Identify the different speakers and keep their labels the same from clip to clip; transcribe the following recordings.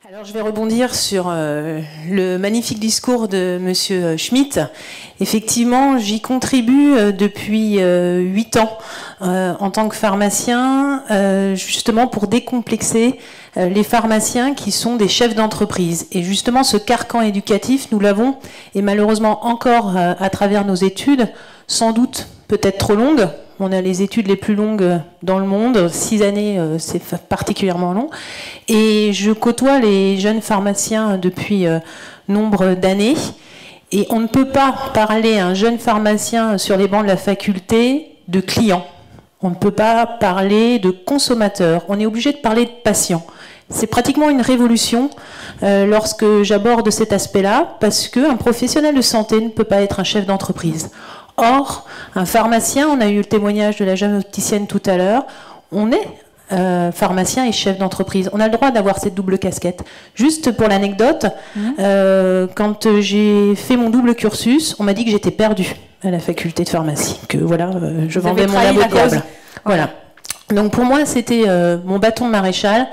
Speaker 1: Alors je vais rebondir sur le magnifique discours de Monsieur Schmitt. Effectivement, j'y contribue depuis 8 ans en tant que pharmacien, justement pour décomplexer les pharmaciens qui sont des chefs d'entreprise. Et justement, ce carcan éducatif, nous l'avons, et malheureusement encore à travers nos études, sans doute peut-être trop longues. On a les études les plus longues dans le monde, 6 années, c'est particulièrement long. Et je côtoie les jeunes pharmaciens depuis nombre d'années. Et on ne peut pas parler à un jeune pharmacien sur les bancs de la faculté de client. On ne peut pas parler de consommateur. On est obligé de parler de patient. C'est pratiquement une révolution lorsque j'aborde cet aspect-là, parce qu'un professionnel de santé ne peut pas être un chef d'entreprise. Or, un pharmacien, on a eu le témoignage de la jeune opticienne tout à l'heure, on est pharmacien et chef d'entreprise. On a le droit d'avoir cette double casquette. Juste pour l'anecdote, quand j'ai fait mon double cursus, on m'a dit que j'étais perdue à la faculté de pharmacie, que voilà, je vendais mon âme au diable. Voilà. Donc pour moi, c'était mon bâton de maréchal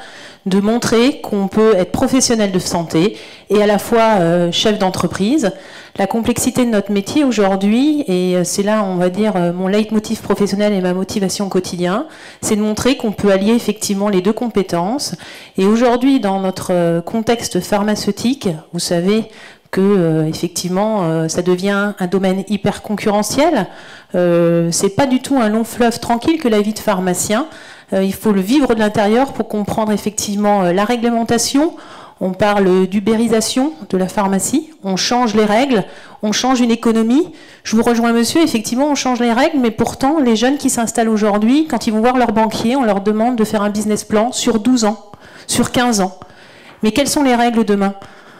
Speaker 1: de montrer qu'on peut être professionnel de santé et à la fois chef d'entreprise. La complexité de notre métier aujourd'hui, et c'est là, on va dire, mon leitmotiv professionnel et ma motivation au quotidien, c'est de montrer qu'on peut allier effectivement les deux compétences. Et aujourd'hui, dans notre contexte pharmaceutique, vous savez que effectivement, ça devient un domaine hyper concurrentiel. C'est pas du tout un long fleuve tranquille que la vie de pharmacien. Il faut le vivre de l'intérieur pour comprendre effectivement la réglementation. On parle d'ubérisation de la pharmacie, on change les règles, on change une économie. Je vous rejoins monsieur, effectivement on change les règles, mais pourtant les jeunes qui s'installent aujourd'hui, quand ils vont voir leur banquier, on leur demande de faire un business plan sur 12 ans, sur 15 ans. Mais quelles sont les règles demain ?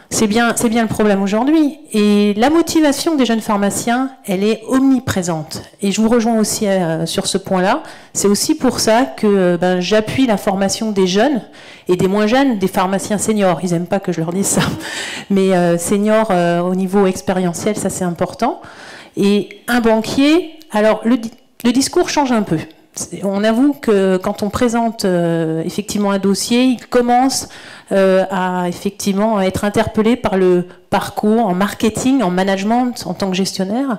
Speaker 1: C'est bien le problème aujourd'hui. Et la motivation des jeunes pharmaciens, elle est omniprésente. Et je vous rejoins aussi sur ce point-là. C'est aussi pour ça que j'appuie la formation des jeunes et des moins jeunes, des pharmaciens seniors. Ils n'aiment pas que je leur dise ça. Mais seniors au niveau expérientiel, ça c'est important. Et un banquier, alors le discours change un peu. On avoue que quand on présente effectivement un dossier, il commence à effectivement être interpellé par le parcours en marketing, en management, en tant que gestionnaire.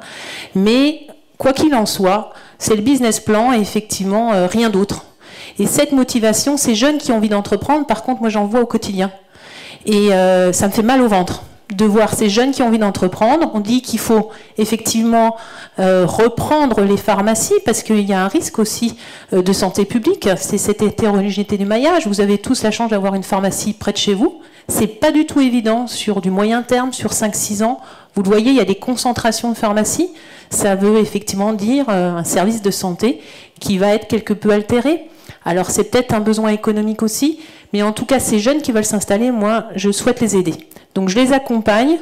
Speaker 1: Mais quoi qu'il en soit, c'est le business plan et effectivement rien d'autre. Et cette motivation, ces jeunes qui ont envie d'entreprendre, par contre, moi j'en vois au quotidien. Et ça me fait mal au ventre de voir ces jeunes qui ont envie d'entreprendre. On dit qu'il faut effectivement reprendre les pharmacies parce qu'il y a un risque aussi de santé publique. C'est cette hétérogénéité du maillage. Vous avez tous la chance d'avoir une pharmacie près de chez vous. C'est pas du tout évident sur du moyen terme, sur 5-6 ans. Vous le voyez, il y a des concentrations de pharmacies. Ça veut effectivement dire un service de santé qui va être quelque peu altéré. Alors c'est peut-être un besoin économique aussi, mais en tout cas ces jeunes qui veulent s'installer, moi je souhaite les aider. Donc je les accompagne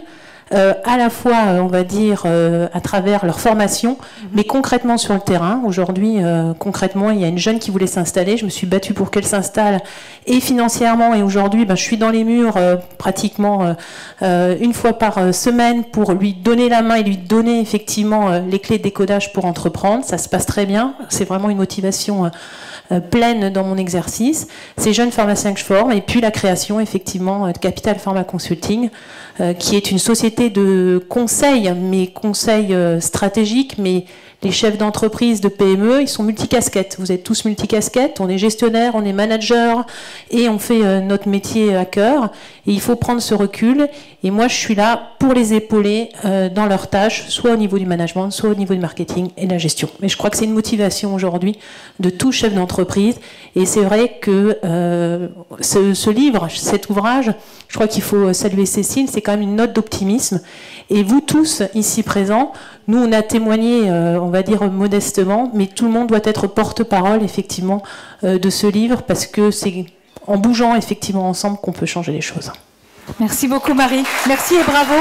Speaker 1: à la fois, on va dire, à travers leur formation, mais concrètement sur le terrain. Aujourd'hui, concrètement, il y a une jeune qui voulait s'installer. Je me suis battue pour qu'elle s'installe, et financièrement. Et aujourd'hui, je suis dans les murs pratiquement une fois par semaine pour lui donner la main et lui donner effectivement les clés de décodage pour entreprendre. Ça se passe très bien. C'est vraiment une motivation pleine dans mon exercice. Ces jeunes pharmaciens que je forme, et puis la création effectivement de Capital Pharma Consulting, qui est une société de conseil, mais conseil stratégique, mais les chefs d'entreprise de PME, ils sont multicasquettes. Vous êtes tous multicasquettes, on est gestionnaire, on est manager, et on fait notre métier à cœur. Et il faut prendre ce recul. Et moi, je suis là pour les épauler dans leurs tâches, soit au niveau du management, soit au niveau du marketing et de la gestion. Mais je crois que c'est une motivation aujourd'hui de tout chef d'entreprise. Et c'est vrai que ce livre, cet ouvrage, je crois qu'il faut saluer Cécile, c'est quand même une note d'optimisme. Et vous tous, ici présents, nous, on a témoigné, on va dire modestement, mais tout le monde doit être porte-parole, effectivement, de ce livre, parce que c'est en bougeant, effectivement, ensemble qu'on peut changer les choses.
Speaker 2: Merci beaucoup, Marie. Merci et bravo.